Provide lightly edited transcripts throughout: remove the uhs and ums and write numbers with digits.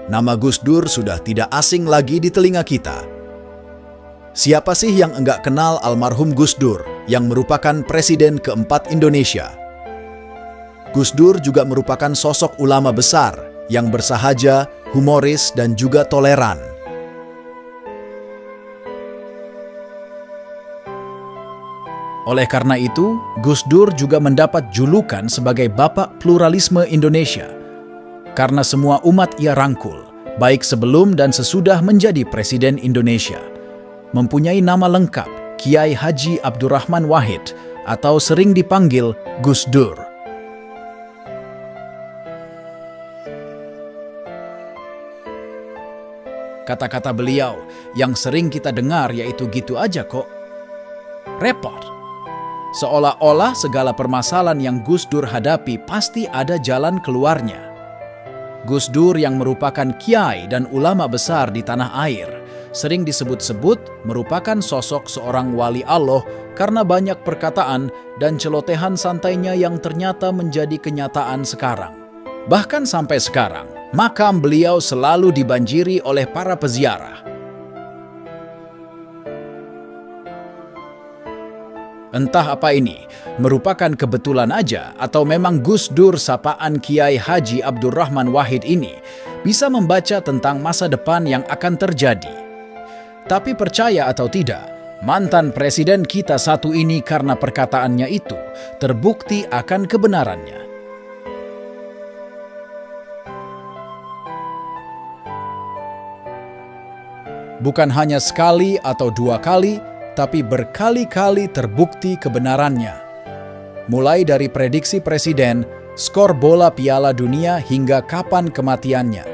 nama Gus Dur sudah tidak asing lagi di telinga kita. Siapa sih yang enggak kenal almarhum Gus Dur yang merupakan Presiden keempat Indonesia? Gus Dur juga merupakan sosok ulama besar yang bersahaja, humoris, dan juga toleran. Oleh karena itu, Gus Dur juga mendapat julukan sebagai Bapak Pluralisme Indonesia, karena semua umat ia rangkul, baik sebelum dan sesudah menjadi Presiden Indonesia. Mempunyai nama lengkap Kiai Haji Abdurrahman Wahid atau sering dipanggil Gus Dur. Kata-kata beliau yang sering kita dengar yaitu gitu aja kok. Repot. Seolah-olah segala permasalahan yang Gus Dur hadapi pasti ada jalan keluarnya. Gus Dur yang merupakan kiai dan ulama besar di tanah air, sering disebut-sebut merupakan sosok seorang wali Allah karena banyak perkataan dan celotehan santainya yang ternyata menjadi kenyataan sekarang. Bahkan sampai sekarang, makam beliau selalu dibanjiri oleh para peziarah. Entah apa ini, merupakan kebetulan aja atau memang Gus Dur sapaan Kiai Haji Abdurrahman Wahid ini bisa membaca tentang masa depan yang akan terjadi. Tapi percaya atau tidak, mantan presiden kita satu ini karena perkataannya itu terbukti akan kebenarannya. Bukan hanya sekali atau dua kali, tapi berkali-kali terbukti kebenarannya. Mulai dari prediksi presiden, skor bola Piala Dunia hingga kapan kematiannya.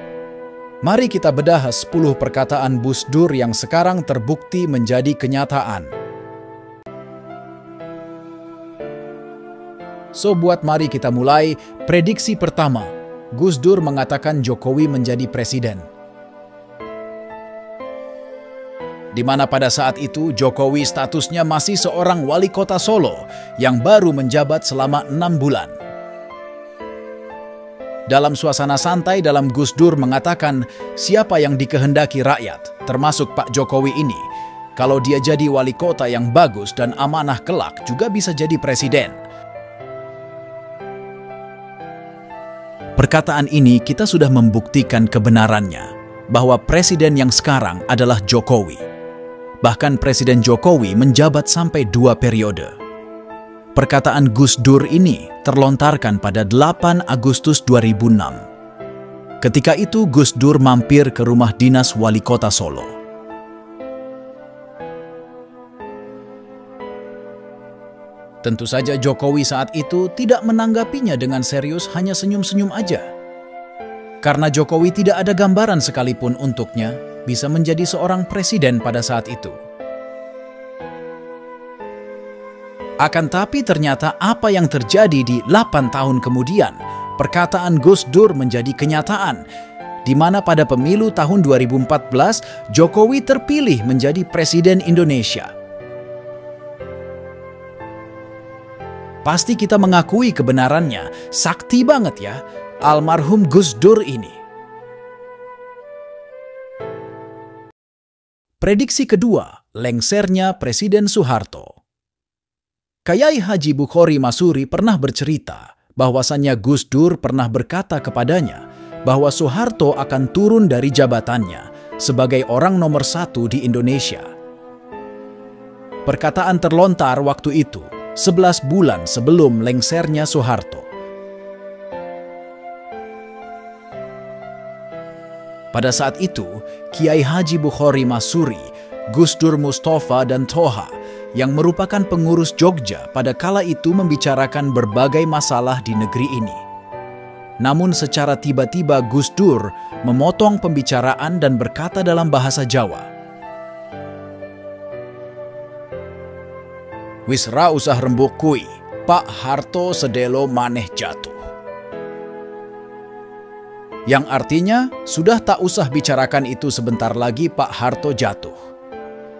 Mari kita bedah 10 perkataan Gus Dur yang sekarang terbukti menjadi kenyataan. So buat mari kita mulai. Prediksi pertama, Gus Dur mengatakan Jokowi menjadi presiden. Di mana pada saat itu Jokowi statusnya masih seorang wali kota Solo yang baru menjabat selama 6 bulan. Dalam suasana santai Gus Dur mengatakan siapa yang dikehendaki rakyat, termasuk Pak Jokowi ini, kalau dia jadi wali kota yang bagus dan amanah kelak juga bisa jadi presiden. Perkataan ini kita sudah membuktikan kebenarannya, bahwa presiden yang sekarang adalah Jokowi. Bahkan Presiden Jokowi menjabat sampai 2 periode. Perkataan Gus Dur ini terlontarkan pada 8 Agustus 2006. Ketika itu Gus Dur mampir ke rumah dinas wali kota Solo. Tentu saja Jokowi saat itu tidak menanggapinya dengan serius, hanya senyum-senyum aja. Karena Jokowi tidak ada gambaran sekalipun untuknya bisa menjadi seorang presiden pada saat itu. Akan tapi ternyata apa yang terjadi di 8 tahun kemudian, perkataan Gus Dur menjadi kenyataan, di mana pada pemilu tahun 2014, Jokowi terpilih menjadi presiden Indonesia. Pasti kita mengakui kebenarannya, sakti banget ya, almarhum Gus Dur ini. Prediksi kedua, lengsernya Presiden Soeharto. Kiai Haji Bukhori Masuri pernah bercerita bahwasannya Gus Dur pernah berkata kepadanya bahwa Soeharto akan turun dari jabatannya sebagai orang nomor 1 di Indonesia. Perkataan terlontar waktu itu 11 bulan sebelum lengsernya Soeharto. Pada saat itu, Kiai Haji Bukhori Masuri, Gus Dur Mustafa dan Toha yang merupakan pengurus Jogja pada kala itu membicarakan berbagai masalah di negeri ini. Namun secara tiba-tiba Gus Dur memotong pembicaraan dan berkata dalam bahasa Jawa, "Wis ra usah rembuk kui, Pak Harto sedelo maneh jatuh." Yang artinya, sudah tak usah bicarakan itu, sebentar lagi Pak Harto jatuh.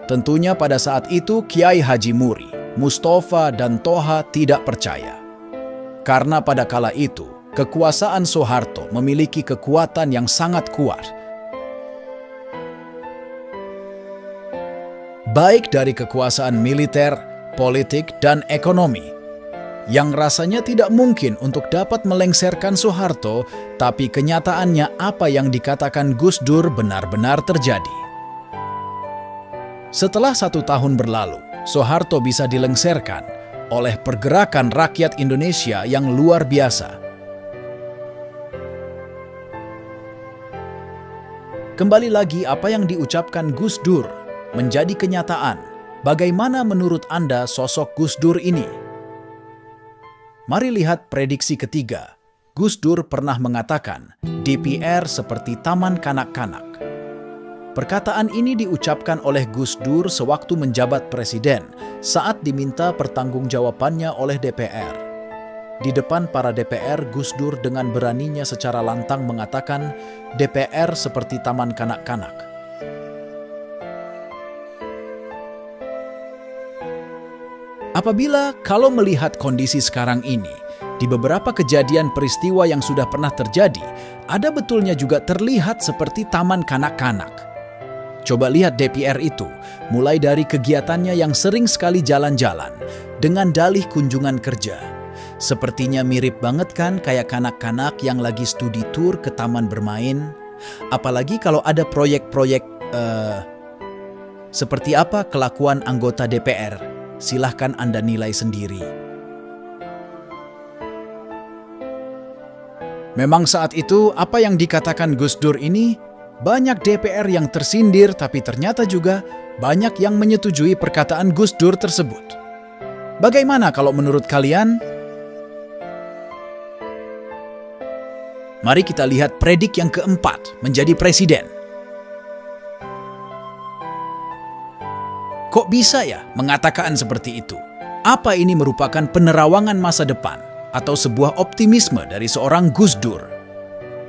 Tentunya pada saat itu Kiai Haji Muri, Mustafa dan Toha tidak percaya. Karena pada kala itu, kekuasaan Soeharto memiliki kekuatan yang sangat kuat baik dari kekuasaan militer, politik, dan ekonomi, yang rasanya tidak mungkin untuk dapat melengsarkan Soeharto, tapi kenyataannya apa yang dikatakan Gus Dur benar-benar terjadi. Setelah 1 tahun berlalu, Soeharto bisa dilengsarkan oleh pergerakan rakyat Indonesia yang luar biasa. Kembali lagi apa yang diucapkan Gus Dur menjadi kenyataan. Bagaimana menurut Anda sosok Gus Dur ini? Mari lihat prediksi ketiga. Gus Dur pernah mengatakan, DPR seperti taman kanak-kanak. Perkataan ini diucapkan oleh Gus Dur sewaktu menjabat presiden saat diminta pertanggungjawabannya oleh DPR. Di depan para DPR, Gus Dur dengan beraninya secara lantang mengatakan DPR seperti taman kanak-kanak. Apabila kalau melihat kondisi sekarang ini, di beberapa kejadian peristiwa yang sudah pernah terjadi, ada betulnya juga terlihat seperti taman kanak-kanak. Coba lihat DPR itu, mulai dari kegiatannya yang sering sekali jalan-jalan dengan dalih kunjungan kerja. Sepertinya mirip banget kan kayak kanak-kanak yang lagi studi tour ke taman bermain. Apalagi kalau ada proyek-proyek, seperti apa kelakuan anggota DPR? Silahkan Anda nilai sendiri. Memang saat itu apa yang dikatakan Gus Dur ini, banyak DPR yang tersindir tapi ternyata juga banyak yang menyetujui perkataan Gus Dur tersebut. Bagaimana kalau menurut kalian? Mari kita lihat predik yang keempat, menjadi presiden. Kok bisa ya mengatakan seperti itu? Apa ini merupakan penerawangan masa depan atau sebuah optimisme dari seorang Gus Dur?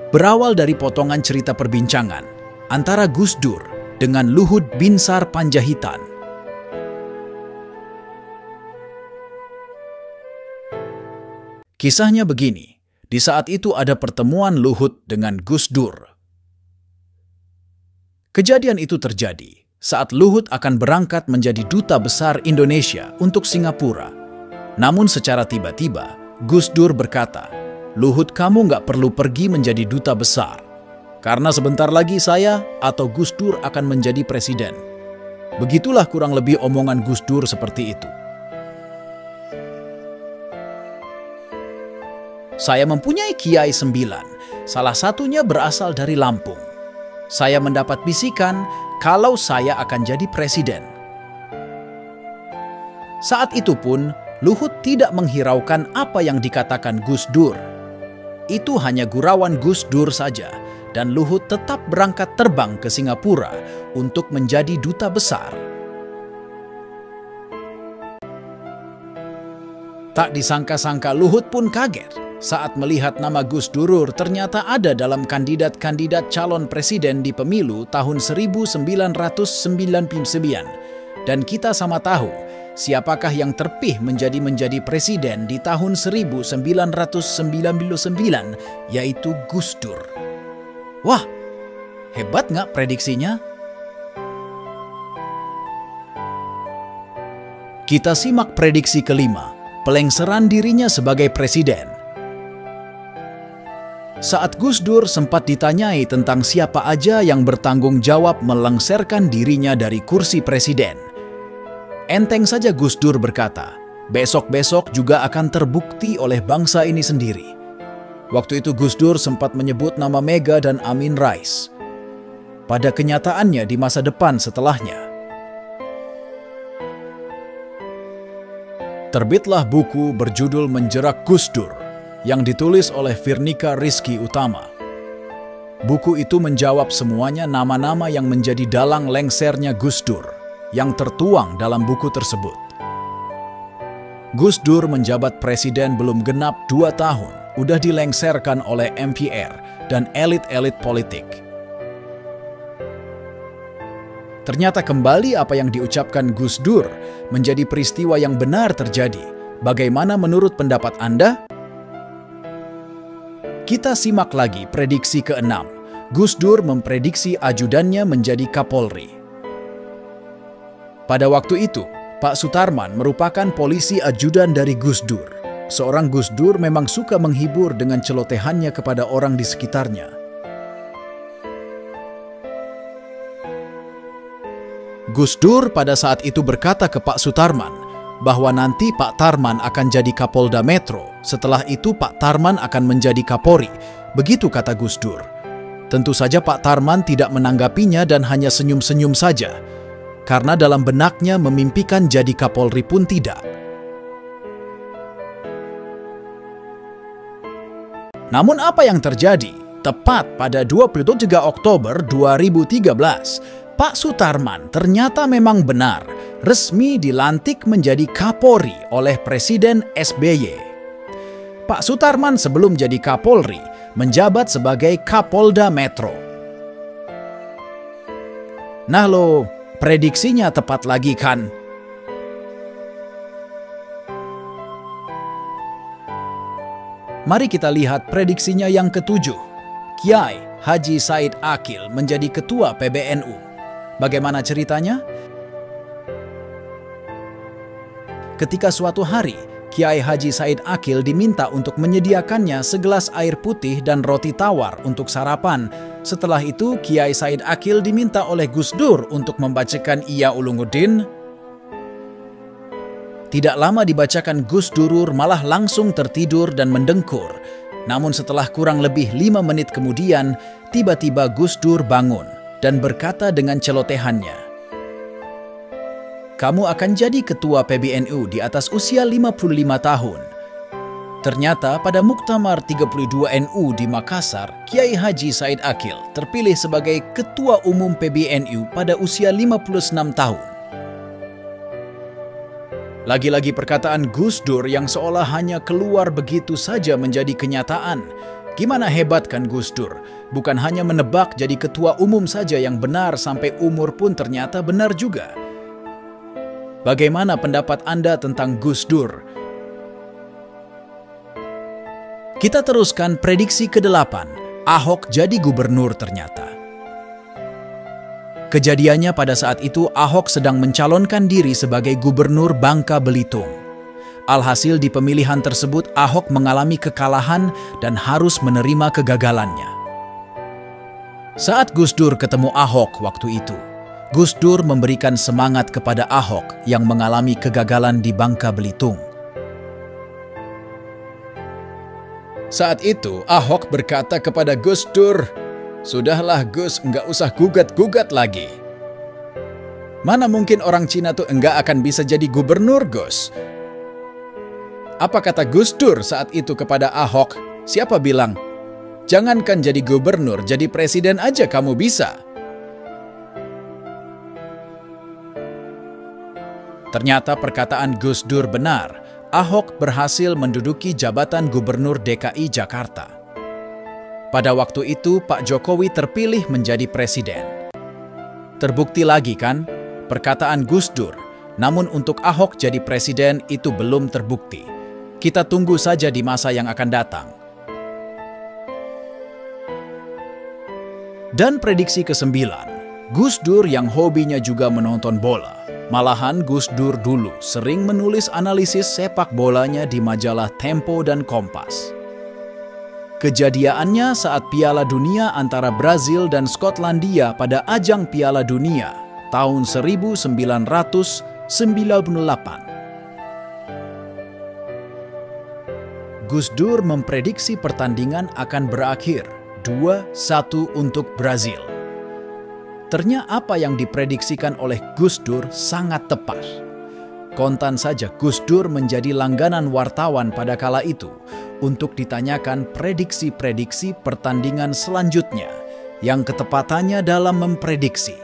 Berawal dari potongan cerita perbincangan antara Gus Dur dengan Luhut Binsar Panjaitan. Kisahnya begini. Di saat itu ada pertemuan Luhut dengan Gus Dur. Kejadian itu terjadi saat Luhut akan berangkat menjadi duta besar Indonesia untuk Singapura. Namun secara tiba-tiba, Gus Dur berkata, "Luhut, kamu nggak perlu pergi menjadi duta besar. Karena sebentar lagi saya atau Gus Dur akan menjadi presiden." Begitulah kurang lebih omongan Gus Dur seperti itu. Saya mempunyai kiai 9, salah satunya berasal dari Lampung. Saya mendapat bisikan kalau saya akan jadi presiden. Saat itu pun, Luhut tidak menghiraukan apa yang dikatakan Gus Dur. Itu hanya gurauan Gus Dur saja, dan Luhut tetap berangkat terbang ke Singapura untuk menjadi duta besar. Tak disangka-sangka Luhut pun kaget saat melihat nama Gus Dur ternyata ada dalam kandidat-kandidat calon presiden di pemilu tahun 1999. Dan kita sama tahu siapakah yang terpilih menjadi presiden di tahun 1999, yaitu Gus Dur. Wah, hebat nggak prediksinya? Kita simak prediksi kelima, pelengseran dirinya sebagai presiden. Saat Gus Dur sempat ditanyai tentang siapa aja yang bertanggung jawab melengsarkan dirinya dari kursi presiden, enteng saja Gus Dur berkata, besok-besok juga akan terbukti oleh bangsa ini sendiri. Waktu itu Gus Dur sempat menyebut nama Mega dan Amin Rais. Pada kenyataannya di masa depan setelahnya, terbitlah buku berjudul Menjerak Gus Dur yang ditulis oleh Virnika Rizky Utama. Buku itu menjawab semuanya nama-nama yang menjadi dalang lengsernya Gus Dur yang tertuang dalam buku tersebut. Gus Dur menjabat presiden belum genap 2 tahun, udah dilengserkan oleh MPR dan elit-elit politik. Ternyata kembali apa yang diucapkan Gus Dur menjadi peristiwa yang benar terjadi. Bagaimana menurut pendapat Anda? Kita simak lagi prediksi ke-6. Gus Dur memprediksi ajudannya menjadi Kapolri. Pada waktu itu, Pak Sutarman merupakan polisi ajudan dari Gus Dur. Seorang Gus Dur memang suka menghibur dengan celotehannya kepada orang di sekitarnya. Gus Dur pada saat itu berkata ke Pak Sutarman bahwa nanti Pak Tarman akan jadi Kapolda Metro. Setelah itu Pak Tarman akan menjadi Kapolri. Begitu kata Gus Dur. Tentu saja Pak Tarman tidak menanggapinya dan hanya senyum-senyum saja. Karena dalam benaknya memimpikan jadi Kapolri pun tidak. Namun apa yang terjadi? Tepat pada 23 Oktober 2013, Pak Sutarman ternyata memang benar resmi dilantik menjadi Kapolri oleh Presiden SBY. Pak Sutarman sebelum jadi Kapolri menjabat sebagai Kapolda Metro. Nah lo, prediksinya tepat lagi kan? Mari kita lihat prediksinya yang ketujuh. Kiai Haji Said Akil menjadi Ketua PBNU. Bagaimana ceritanya? Ketika suatu hari, Kiai Haji Said Akil diminta untuk menyediakannya segelas air putih dan roti tawar untuk sarapan. Setelah itu, Kiai Said Akil diminta oleh Gus Dur untuk membacakan Ihya Ulumuddin. Tidak lama dibacakan Gus Durur malah langsung tertidur dan mendengkur. Namun setelah kurang lebih 5 menit kemudian, tiba-tiba Gus Dur bangun dan berkata dengan celotehannya, "Kamu akan jadi ketua PBNU di atas usia 55 tahun." Ternyata pada Muktamar 32 NU di Makassar, Kiai Haji Said Akil terpilih sebagai Ketua Umum PBNU pada usia 56 tahun. Lagi-lagi perkataan Gus Dur yang seolah hanya keluar begitu saja menjadi kenyataan. Gimana hebat kan Gus Dur? Bukan hanya menebak jadi ketua umum saja yang benar sampai umur pun ternyata benar juga. Bagaimana pendapat Anda tentang Gus Dur? Kita teruskan prediksi ke-8. Ahok jadi gubernur ternyata. Kejadiannya pada saat itu Ahok sedang mencalonkan diri sebagai gubernur Bangka Belitung. Alhasil di pemilihan tersebut Ahok mengalami kekalahan dan harus menerima kegagalannya. Saat Gus Dur ketemu Ahok waktu itu, Gus Dur memberikan semangat kepada Ahok yang mengalami kegagalan di Bangka Belitung. Saat itu Ahok berkata kepada Gus Dur, "Sudahlah Gus, enggak usah gugat-gugat lagi. Mana mungkin orang Cina tuh enggak akan bisa jadi gubernur, Gus?" Apa kata Gus Dur saat itu kepada Ahok? Siapa bilang, "Jangankan jadi gubernur, jadi presiden aja kamu bisa." Ternyata perkataan Gus Dur benar. Ahok berhasil menduduki jabatan gubernur DKI Jakarta. Pada waktu itu, Pak Jokowi terpilih menjadi presiden. Terbukti lagi kan, perkataan Gus Dur. Namun untuk Ahok jadi presiden itu belum terbukti. Kita tunggu saja di masa yang akan datang. Dan prediksi ke-9, Gus Dur yang hobinya juga menonton bola. Malahan Gus Dur dulu sering menulis analisis sepak bolanya di majalah Tempo dan Kompas. Kejadiannya saat Piala Dunia antara Brazil dan Skotlandia pada ajang Piala Dunia tahun 1998. Gus Dur memprediksi pertandingan akan berakhir 2-1 untuk Brazil. Ternyata apa yang diprediksikan oleh Gus Dur sangat tepat. Kontan saja Gus Dur menjadi langganan wartawan pada kala itu untuk ditanyakan prediksi-prediksi pertandingan selanjutnya yang ketepatannya dalam memprediksi.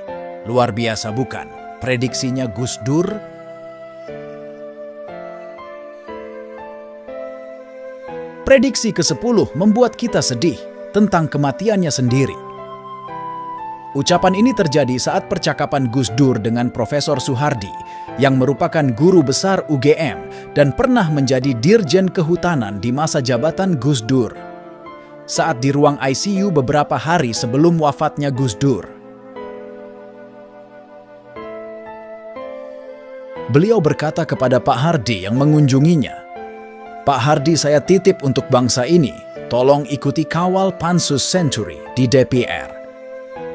Luar biasa bukan? Prediksinya Gus Dur. Prediksi ke-10 membuat kita sedih tentang kematiannya sendiri. Ucapan ini terjadi saat percakapan Gus Dur dengan Profesor Soehardi yang merupakan guru besar UGM dan pernah menjadi Dirjen Kehutanan di masa jabatan Gus Dur. Saat di ruang ICU beberapa hari sebelum wafatnya Gus Dur. beliau berkata kepada Pak Hardy yang mengunjunginya, "Pak Hardy, saya titip untuk bangsa ini, tolong ikuti kawal Pansus Century di DPR.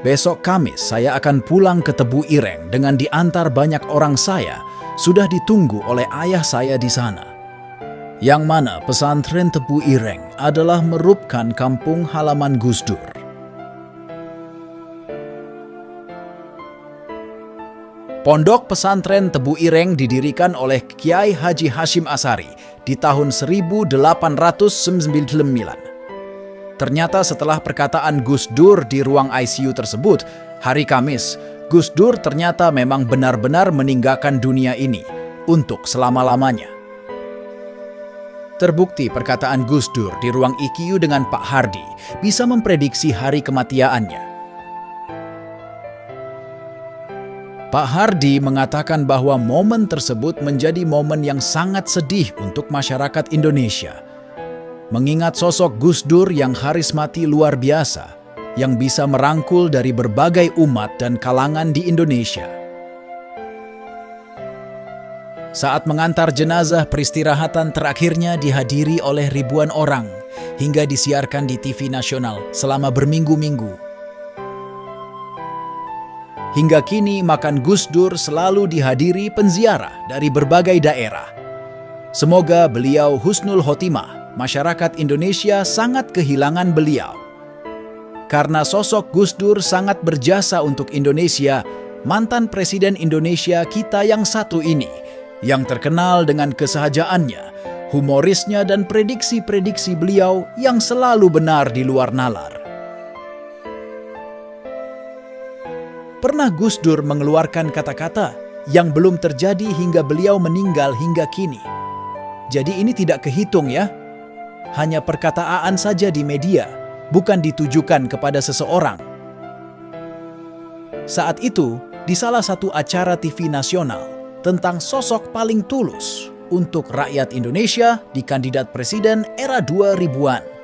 Besok Kamis saya akan pulang ke Tebu Ireng dengan diantar banyak orang saya, sudah ditunggu oleh ayah saya di sana." Yang mana pesantren Tebu Ireng adalah merupakan kampung halaman Gus Dur. Pondok pesantren Tebu Ireng didirikan oleh Kiai Haji Hashim Ashari di tahun 1899. Ternyata setelah perkataan Gus Dur di ruang ICU tersebut, hari Kamis, Gus Dur ternyata memang benar-benar meninggalkan dunia ini untuk selama-lamanya. Terbukti perkataan Gus Dur di ruang ICU dengan Pak Hardy bisa memprediksi hari kematiannya. Pak Hardy mengatakan bahwa momen tersebut menjadi momen yang sangat sedih untuk masyarakat Indonesia. Mengingat sosok Gus Dur yang karismatik luar biasa, yang bisa merangkul dari berbagai umat dan kalangan di Indonesia. Saat mengantar jenazah, peristirahatan terakhirnya dihadiri oleh ribuan orang, hingga disiarkan di TV nasional selama berminggu-minggu. Hingga kini makam Gus Dur selalu dihadiri penziarah dari berbagai daerah. Semoga beliau husnul khotimah, masyarakat Indonesia sangat kehilangan beliau. Karena sosok Gus Dur sangat berjasa untuk Indonesia, mantan Presiden Indonesia kita yang satu ini, yang terkenal dengan kesahajaannya, humorisnya dan prediksi-prediksi beliau yang selalu benar di luar nalar. Pernah Gus Dur mengeluarkan kata-kata yang belum terjadi hingga beliau meninggal hingga kini. Jadi ini tidak kehitung ya. Hanya perkataan saja di media, bukan ditujukan kepada seseorang. Saat itu, di salah satu acara TV nasional tentang sosok paling tulus untuk rakyat Indonesia di kandidat presiden era 2000-an.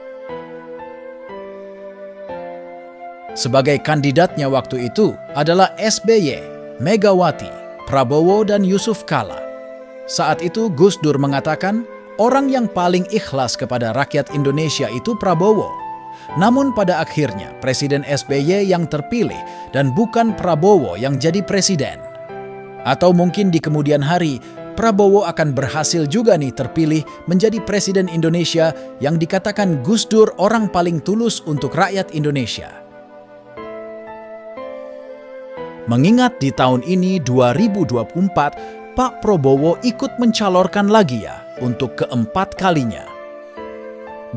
Sebagai kandidatnya waktu itu adalah SBY, Megawati, Prabowo, dan Yusuf Kala. Saat itu Gus Dur mengatakan orang yang paling ikhlas kepada rakyat Indonesia itu Prabowo. Namun pada akhirnya Presiden SBY yang terpilih dan bukan Prabowo yang jadi presiden. Atau mungkin di kemudian hari Prabowo akan berhasil juga nih terpilih menjadi Presiden Indonesia yang dikatakan Gus Dur orang paling tulus untuk rakyat Indonesia. Mengingat di tahun ini 2024, Pak Prabowo ikut mencalonkan lagi ya untuk keempat kalinya.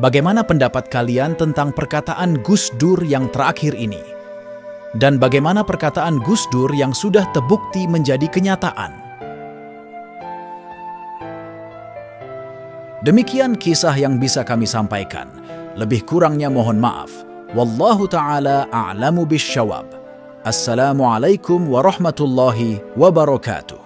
Bagaimana pendapat kalian tentang perkataan Gus Dur yang terakhir ini? Dan bagaimana perkataan Gus Dur yang sudah terbukti menjadi kenyataan? Demikian kisah yang bisa kami sampaikan. Lebih kurangnya mohon maaf. Wallahu ta'ala a'lamu bisyawab. Assalamualaikum warahmatullahi wabarakatuh.